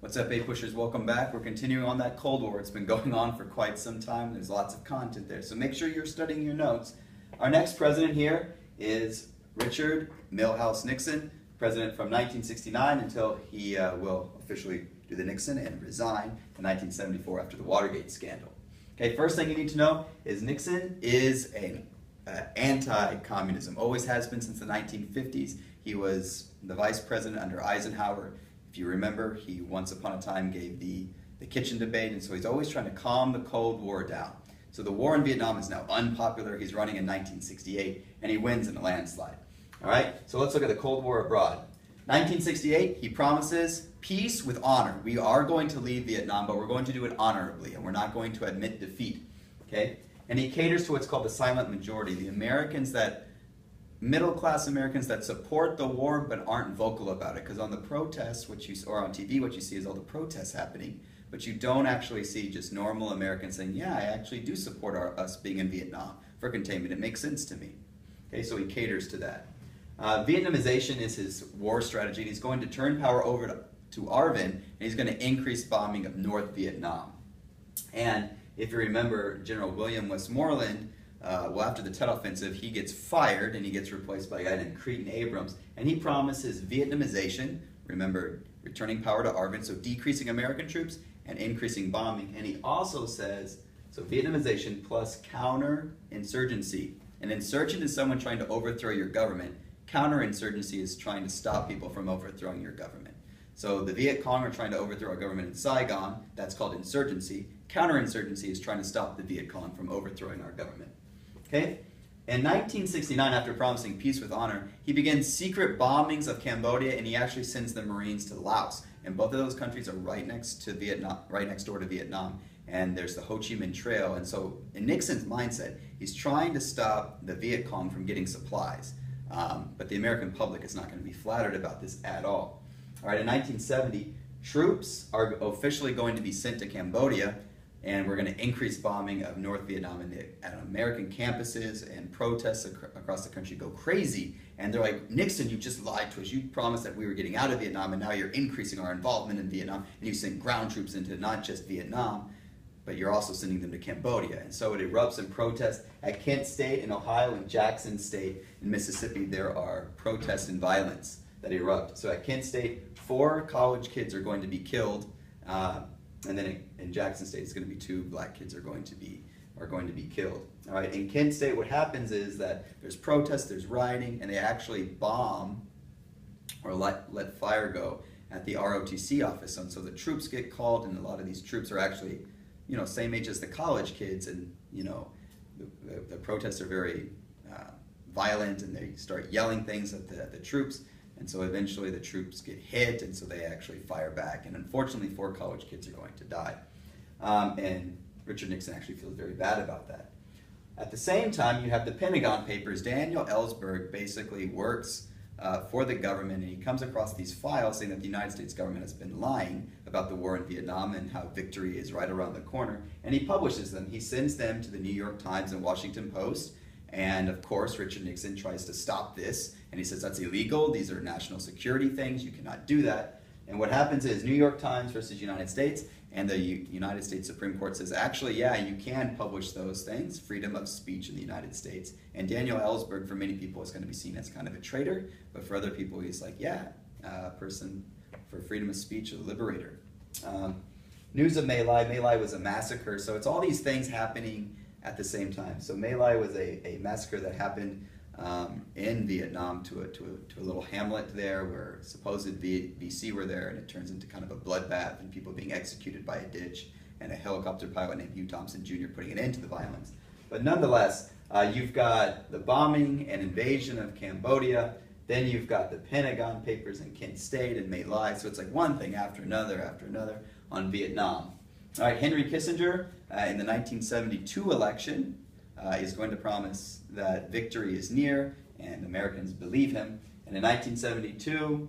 What's up, A-Pushers? Welcome back. We're continuing on that Cold War. It's been going on for quite some time. There's lots of content there, so make sure you're studying your notes. Our next president here is Richard Milhouse Nixon, president from 1969 until he will officially do the Nixon and resign in 1974 after the Watergate scandal. Okay, first thing you need to know is Nixon is an anti-communism, always has been since the 1950s. He was the vice president under Eisenhower. If you remember, he once upon a time gave the kitchen debate, and so he's always trying to calm the Cold War down. So the war in Vietnam is now unpopular. He's running in 1968, and he wins in a landslide. All right, so let's look at the Cold War abroad. 1968, he promises peace with honor. We are going to leave Vietnam, but we're going to do it honorably, and we're not going to admit defeat. Okay? And he caters to what's called the silent majority, the Americans that middle-class Americans that support the war but aren't vocal about it. Because on the protests, or on TV, what you see is all the protests happening, but you don't actually see just normal Americans saying, yeah, I actually do support us being in Vietnam for containment. It makes sense to me. Okay, so he caters to that. Vietnamization is his war strategy. He's going to turn power over to ARVN, and he's going to increase bombing of North Vietnam. And if you remember, General William Westmoreland, after the Tet Offensive, he gets fired and he gets replaced by a guy named Cretan Abrams, and he promises Vietnamization, remember, returning power to ARVN, so decreasing American troops and increasing bombing. And he also says, so Vietnamization plus counterinsurgency. An insurgent is someone trying to overthrow your government. Counterinsurgency is trying to stop people from overthrowing your government. So the Viet Cong are trying to overthrow a government in Saigon. That's called insurgency. Counterinsurgency is trying to stop the Viet Cong from overthrowing our government. Okay? In 1969, after promising peace with honor, he begins secret bombings of Cambodia, and he actually sends the Marines to Laos. And both of those countries are right next to Vietnam, right next door to Vietnam. And there's the Ho Chi Minh Trail. And so in Nixon's mindset, he's trying to stop the Viet Cong from getting supplies. But the American public is not going to be flattered about this at all. All right, in 1970, troops are officially going to be sent to Cambodia, and we're going to increase bombing of North Vietnam, and American campuses and protests across the country go crazy. And they're like, Nixon, you just lied to us. You promised that we were getting out of Vietnam, and now you're increasing our involvement in Vietnam, and you send ground troops into not just Vietnam, but you're also sending them to Cambodia. And so it erupts in protest. At Kent State in Ohio and Jackson State in Mississippi, there are protests and violence that erupt. So at Kent State, 4 college kids are going to be killed, and then in Jackson State, it's going to be 2 black kids are going to be killed. All right. In Kent State, what happens is that there's protests, there's rioting, and they actually bomb or let fire go at the ROTC office. And so the troops get called, and a lot of these troops are actually, same age as the college kids, and the protests are very violent, and they start yelling things at the troops. And so eventually the troops get hit, and so they actually fire back. And unfortunately, 4 college kids are going to die. And Richard Nixon actually feels very bad about that. At the same time, you have the Pentagon Papers. Daniel Ellsberg basically works for the government, and he comes across these files saying that the United States government has been lying about the war in Vietnam and how victory is right around the corner. And he publishes them. He sends them to the New York Times and Washington Post. And of course, Richard Nixon tries to stop this, and he says that's illegal. These are national security things. You cannot do that. And what happens is New York Times versus United States, and the United States Supreme Court says, actually, yeah, you can publish those things, freedom of speech in the United States. And Daniel Ellsberg, for many people, is going to be seen as kind of a traitor, but for other people, he's like, yeah, a person for freedom of speech, a liberator. News of My Lai. My Lai was a massacre, so it's all these things happening at the same time. So My Lai was a massacre that happened in Vietnam to a little hamlet there where supposed VC were there, and it turns into kind of a bloodbath and people being executed by a ditch, and a helicopter pilot named Hugh Thompson Jr. putting an end to the violence. But nonetheless, you've got the bombing and invasion of Cambodia, then you've got the Pentagon Papers in Kent State and My Lai, so it's like one thing after another on Vietnam. All right, Henry Kissinger in the 1972 election is going to promise that victory is near, and Americans believe him. And in 1972,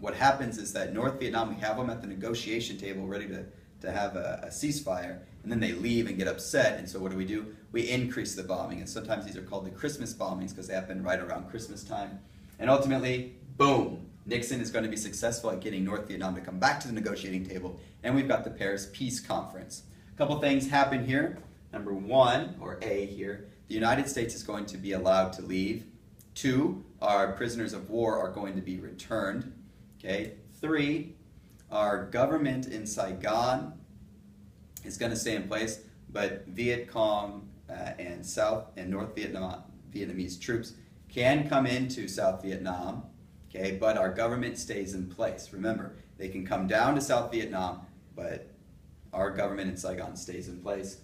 what happens is that North Vietnam, we have them at the negotiation table ready to have a ceasefire, and then they leave and get upset, and so what do? We increase the bombing, and sometimes these are called the Christmas bombings because they happen right around Christmas time. And ultimately, boom, Nixon is going to be successful at getting North Vietnam to come back to the negotiating table, and we've got the Paris Peace Conference. A couple things happen here. Number one, or A here, the United States is going to be allowed to leave. 2, our prisoners of war are going to be returned. Okay. 3, our government in Saigon is going to stay in place, but Viet Cong and South and North Vietnamese troops can come into South Vietnam, okay, but our government stays in place. Remember, they can come down to South Vietnam, but our government in Saigon stays in place.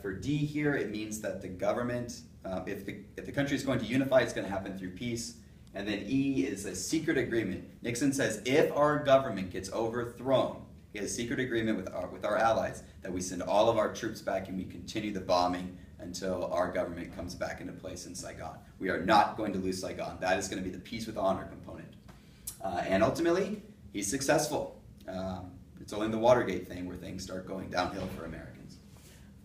For D here, it means that the government, if the country is going to unify, it's going to happen through peace. And then E is a secret agreement. Nixon says if our government gets overthrown, he has a secret agreement with our allies that we send all of our troops back and we continue the bombing until our government comes back into place in Saigon. We are not going to lose Saigon. That is going to be the peace with honor component. And ultimately, he's successful. It's only the Watergate thing where things start going downhill for Americans.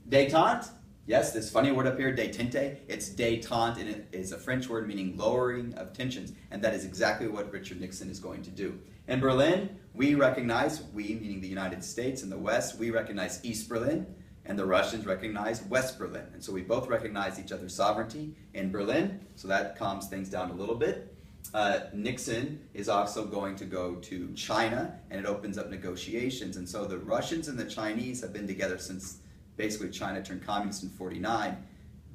Détente. Yes, this funny word up here, détente, it's détente, and it is a French word meaning lowering of tensions, and that is exactly what Richard Nixon is going to do. In Berlin, we recognize, we meaning the United States and the West, we recognize East Berlin, and the Russians recognize West Berlin. And so we both recognize each other's sovereignty in Berlin, so that calms things down a little bit. Nixon is also going to go to China, and it opens up negotiations, and so the Russians and the Chinese have been together since basically China turned communist in 49,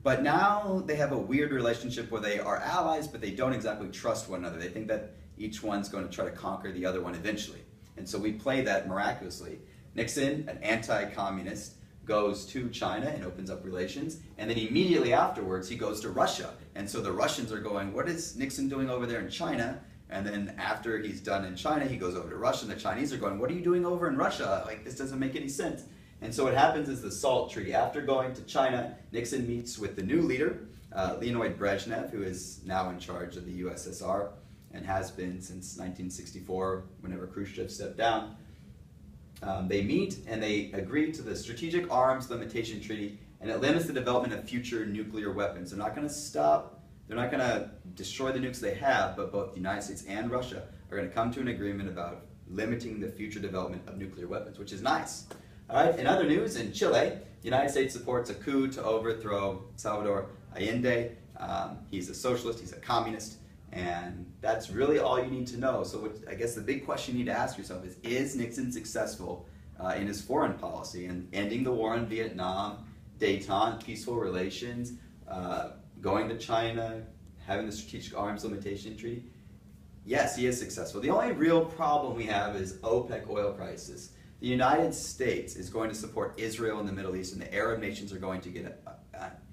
but now they have a weird relationship where they are allies, but they don't exactly trust one another. They think that each one's going to try to conquer the other one eventually. And so we play that miraculously. Nixon, an anti-communist, goes to China and opens up relations, and then immediately afterwards he goes to Russia. And so the Russians are going, what is Nixon doing over there in China? And then after he's done in China, he goes over to Russia, and the Chinese are going, what are you doing over in Russia? Like, this doesn't make any sense. And so what happens is the SALT Treaty. After going to China, Nixon meets with the new leader, Leonid Brezhnev, who is now in charge of the USSR and has been since 1964, whenever Khrushchev stepped down. They meet and they agree to the Strategic Arms Limitation Treaty, and it limits the development of future nuclear weapons. They're not going to stop, they're not going to destroy the nukes they have, but both the United States and Russia are going to come to an agreement about limiting the future development of nuclear weapons, which is nice. All right, in other news, in Chile, the United States supports a coup to overthrow Salvador Allende. He's a socialist, he's a communist, and that's really all you need to know. So I guess the big question you need to ask yourself is Nixon successful in his foreign policy and ending the war in Vietnam, détente, peaceful relations, going to China, having the Strategic Arms Limitation Treaty? Yes, he is successful. The only real problem we have is OPEC oil prices. The United States is going to support Israel in the Middle East, and the Arab nations are going to get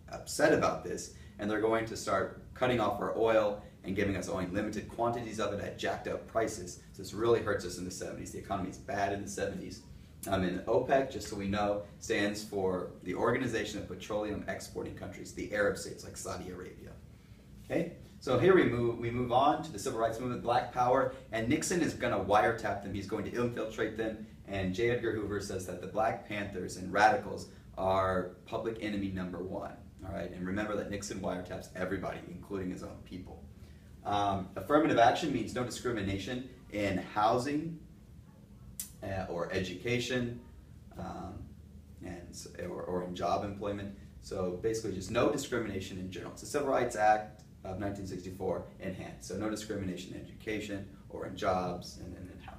upset about this, and they're going to start cutting off our oil and giving us only limited quantities of it at jacked up prices. So this really hurts us in the 70s. The economy is bad in the 70s. And OPEC, just so we know, stands for the Organization of Petroleum Exporting Countries, the Arab states like Saudi Arabia. Okay? So here we move on to the Civil Rights Movement, Black Power, and Nixon is going to wiretap them. He's going to infiltrate them. And J. Edgar Hoover says that the Black Panthers and radicals are public enemy number one. All right, and remember that Nixon wiretaps everybody, including his own people. Affirmative action means no discrimination in housing or education or in job employment. So basically just no discrimination in general. It's the Civil Rights Act of 1964 enhanced. So no discrimination in education or in jobs and in housing.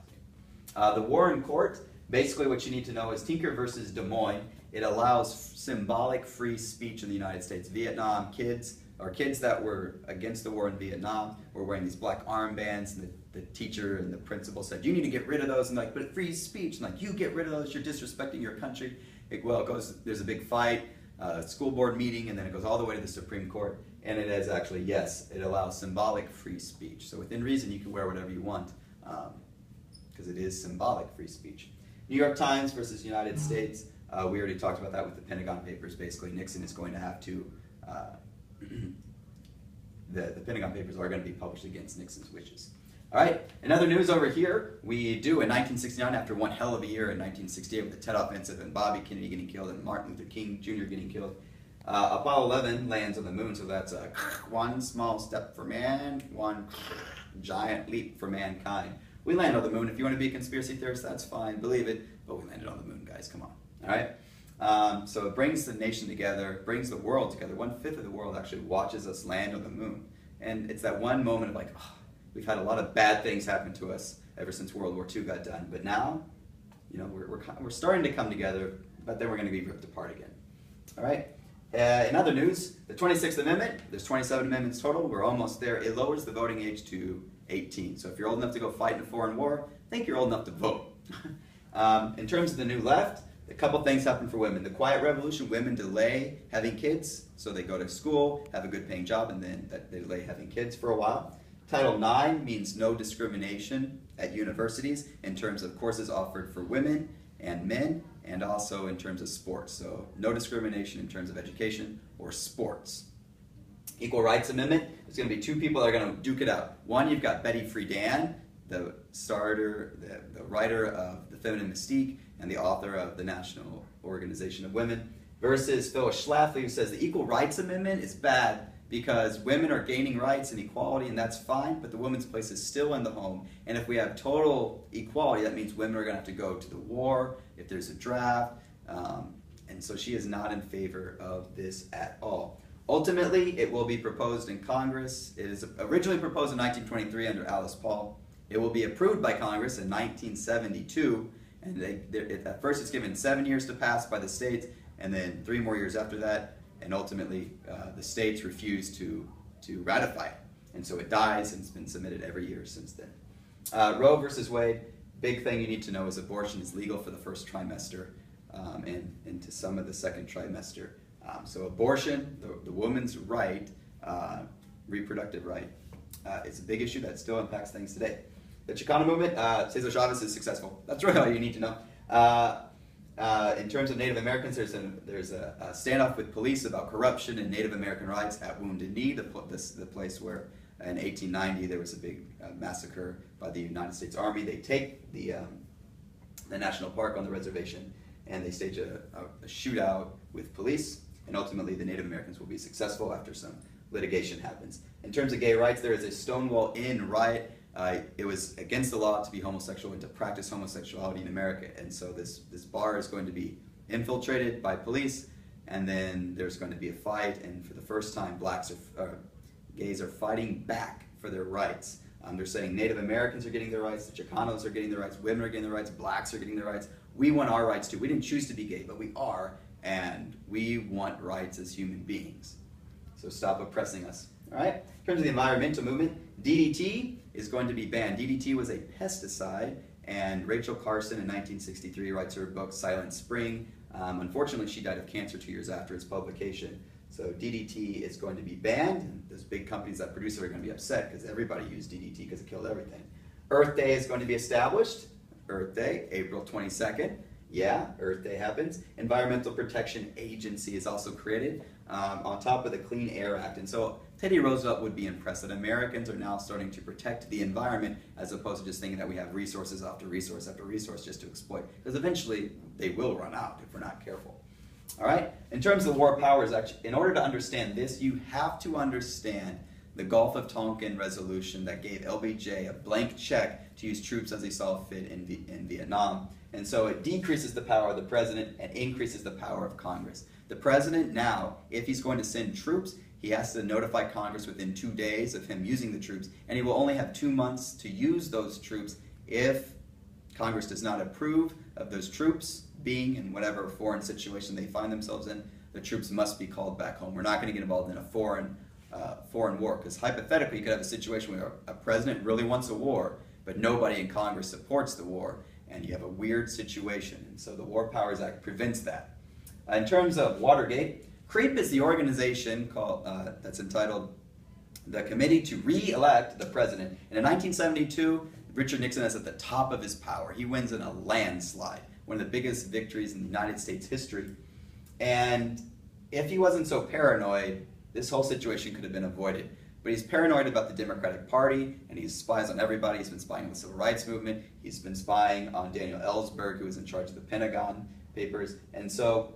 The war in court, basically what you need to know is Tinker versus Des Moines. It allows symbolic free speech in the United States. Vietnam kids that were against the war in Vietnam were wearing these black armbands, and the teacher and the principal said, you need to get rid of those, and like, but free speech, and like, you get rid of those, you're disrespecting your country. There's a big fight, school board meeting, and then it goes all the way to the Supreme Court, and it is actually, yes, it allows symbolic free speech. So within reason, you can wear whatever you want, because it is symbolic free speech. New York Times versus United States. We already talked about that with the Pentagon Papers. Basically, Nixon is going to have to, the Pentagon Papers are going to be published against Nixon's wishes. All right, in other news over here, we do in 1969, after one hell of a year in 1968 with the Tet Offensive and Bobby Kennedy getting killed and Martin Luther King Jr. getting killed, Apollo 11 lands on the moon, so that's one small step for man, one giant leap for mankind. We landed on the moon. If you want to be a conspiracy theorist, that's fine. Believe it. But we landed on the moon, guys. Come on. All right? So it brings the nation together, brings the world together. 1/5 of the world actually watches us land on the moon. And it's that one moment of like, oh, we've had a lot of bad things happen to us ever since World War II got done. But now, you know, we're starting to come together, but then we're going to be ripped apart again. All right? In other news, the 26th Amendment, there's 27 amendments total. We're almost there. It lowers the voting age to 18. So if you're old enough to go fight in a foreign war, I think you're old enough to vote. In terms of the new left, a couple things happen for women. The Quiet Revolution, women delay having kids, so they go to school, have a good paying job, and then they delay having kids for a while. Title IX means no discrimination at universities in terms of courses offered for women and men, and also in terms of sports. So no discrimination in terms of education or sports. Equal Rights Amendment, there's going to be two people that are going to duke it out. One, you've got Betty Friedan, the writer of The Feminine Mystique and the author of the National Organization of Women, versus Phyllis Schlafly, who says the Equal Rights Amendment is bad because women are gaining rights and equality, and that's fine, but the woman's place is still in the home. And if we have total equality, that means women are going to have to go to the war if there's a draft. And so she is not in favor of this at all. Ultimately, it will be proposed in Congress. It is originally proposed in 1923 under Alice Paul. It will be approved by Congress in 1972. And at first it's given 7 years to pass by the states, and then 3 more years after that. And ultimately, the states refuse to ratify it. And so it dies, and it's been submitted every year since then. Roe versus Wade, big thing you need to know is abortion is legal for the first trimester and into some of the second trimester. So abortion, the woman's right, reproductive right, is a big issue that still impacts things today. The Chicano movement, Cesar Chavez is successful. That's really all you need to know. In terms of Native Americans, there's a standoff with police about corruption and Native American rights at Wounded Knee, the place where in 1890 there was a big massacre by the United States Army. They take the national park on the reservation and they stage a shootout with police, and ultimately the Native Americans will be successful after some litigation happens. In terms of gay rights, there is a Stonewall Inn riot. It was against the law to be homosexual and to practice homosexuality in America, and so this bar is going to be infiltrated by police, and then there's going to be a fight, and for the first time gays are fighting back for their rights. They're saying Native Americans are getting their rights, the Chicanos are getting their rights, women are getting their rights, blacks are getting their rights. We want our rights too. We didn't choose to be gay, but we are, and we want rights as human beings. So stop oppressing us. All right? In terms of the environmental movement, DDT is going to be banned. DDT was a pesticide, and Rachel Carson in 1963 writes her book Silent Spring. Unfortunately, she died of cancer 2 years after its publication. So DDT is going to be banned, and those big companies that produce it are going to be upset because everybody used DDT because it killed everything. Earth Day is going to be established. Earth Day, April 22nd. Yeah, Earth Day happens. Environmental Protection Agency is also created on top of the Clean Air Act. And so Teddy Roosevelt would be impressed that Americans are now starting to protect the environment as opposed to just thinking that we have resources after resource after resource just to exploit. Because eventually they will run out if we're not careful. All right? In terms of war powers, actually, in order to understand this, you have to understand the Gulf of Tonkin resolution that gave LBJ a blank check to use troops as he saw fit in Vietnam. And so it decreases the power of the president and increases the power of Congress. The president now, if he's going to send troops, he has to notify Congress within 2 days of him using the troops, and he will only have 2 months to use those troops if Congress does not approve of those troops being in whatever foreign situation they find themselves in. The troops must be called back home. We're not going to get involved in a foreign war, because hypothetically you could have a situation where a president really wants a war, but nobody in Congress supports the war, and you have a weird situation. And so the War Powers Act prevents that. In terms of Watergate, CREEP is the organization that's entitled the Committee to Re-elect the President. And in 1972, Richard Nixon is at the top of his power. He wins in a landslide, one of the biggest victories in United States history. And if he wasn't so paranoid, this whole situation could have been avoided. But he's paranoid about the Democratic Party, and he spies on everybody. He's been spying on the Civil Rights Movement. He's been spying on Daniel Ellsberg, who was in charge of the Pentagon Papers. And so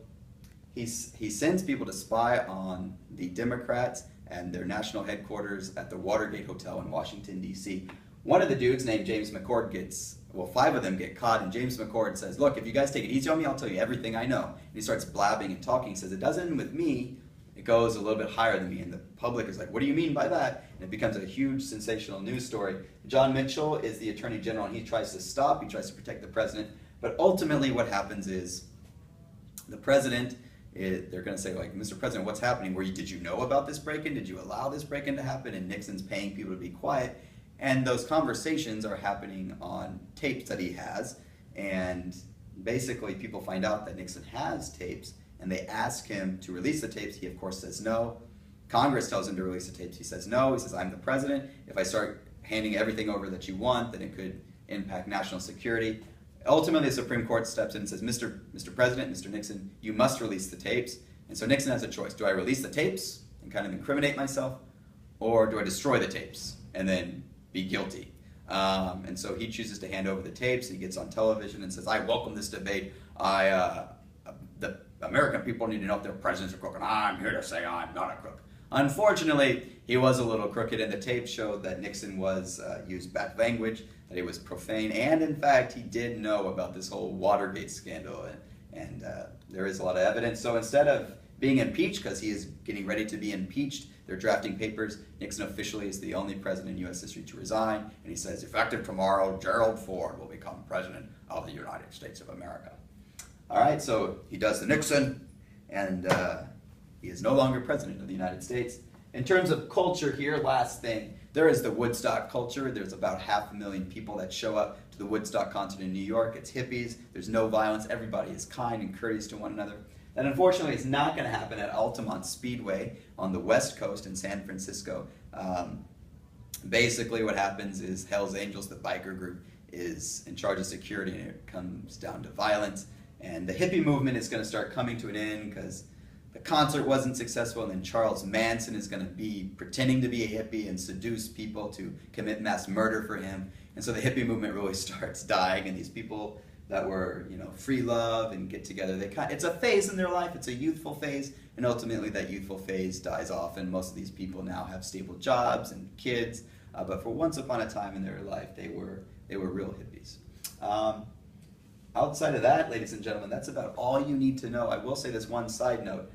he sends people to spy on the Democrats and their national headquarters at the Watergate Hotel in Washington, D.C. One of the dudes named James McCord gets, well, 5 of them get caught, and James McCord says, look, if you guys take it easy on me, I'll tell you everything I know. And he starts blabbing and talking. He says, it doesn't end with me, it goes a little bit higher than me. And the public is like, what do you mean by that? And it becomes a huge sensational news story. John Mitchell is the Attorney General, and he tries to stop, he tries to protect the president. But ultimately what happens is the president, they're going to say, like, Mr. President, what's happening? Did you know about this break-in? Did you allow this break-in to happen? And Nixon's paying people to be quiet. And those conversations are happening on tapes that he has. And basically people find out that Nixon has tapes, and they ask him to release the tapes. He, of course, says no. Congress tells him to release the tapes. He says no. He says, I'm the president. If I start handing everything over that you want, then it could impact national security. Ultimately, the Supreme Court steps in and says, Mr. President, Mr. Nixon, you must release the tapes. And so Nixon has a choice. Do I release the tapes and kind of incriminate myself, or do I destroy the tapes and then be guilty? And so he chooses to hand over the tapes. He gets on television and says, I welcome this debate. The American people need to know if their president's a crook, and I'm here to say I'm not a crook. Unfortunately, he was a little crooked, and the tape showed that Nixon used bad language, that he was profane, and in fact, he did know about this whole Watergate scandal, and there is a lot of evidence. So instead of being impeached, because he is getting ready to be impeached, they're drafting papers. Nixon officially is the only president in U.S. history to resign, and he says, effective tomorrow, Gerald Ford will become president of the United States of America. All right, so he does the Nixon, and he is no longer president of the United States. In terms of culture here, last thing, there is the Woodstock culture. There's about 500,000 people that show up to the Woodstock concert in New York. It's hippies. There's no violence. Everybody is kind and courteous to one another. That unfortunately is not going to happen at Altamont Speedway on the West Coast in San Francisco. Basically what happens is Hell's Angels, the biker group, is in charge of security, and it comes down to violence. And the hippie movement is going to start coming to an end because the concert wasn't successful, and then Charles Manson is going to be pretending to be a hippie and seduce people to commit mass murder for him. And so the hippie movement really starts dying, and these people that were, free love and get together, it's a phase in their life, it's a youthful phase, and ultimately that youthful phase dies off, and most of these people now have stable jobs and kids, but for once upon a time in their life, they were real hippies. Outside of that, ladies and gentlemen, that's about all you need to know. I will say this one side note.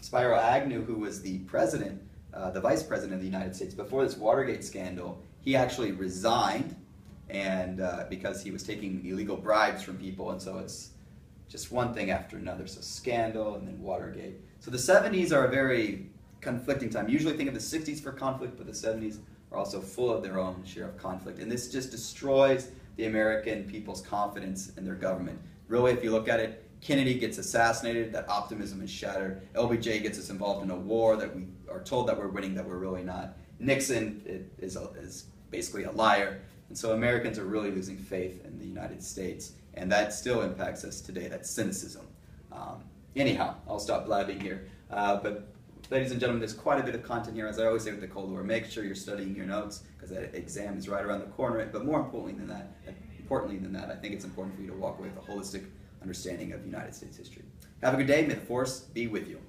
Spiro Agnew, who was the president, the vice president of the United States before this Watergate scandal, he actually resigned, and because he was taking illegal bribes from people, and so it's just one thing after another. So scandal and then Watergate. So the 70s are a very conflicting time. Usually think of the 60s for conflict, but the 70s are also full of their own share of conflict. And this just destroys the American people's confidence in their government. Really, if you look at it, Kennedy gets assassinated, that optimism is shattered. LBJ gets us involved in a war that we are told that we're winning, that we're really not. Nixon is basically a liar. And so Americans are really losing faith in the United States. And that still impacts us today, that cynicism. Anyhow, I'll stop blabbing here. But ladies and gentlemen, there's quite a bit of content here. As I always say with the Cold War, make sure you're studying your notes, because that exam is right around the corner. But more importantly than that, I think it's important for you to walk away with a holistic understanding of United States history. Have a good day. May the Force be with you.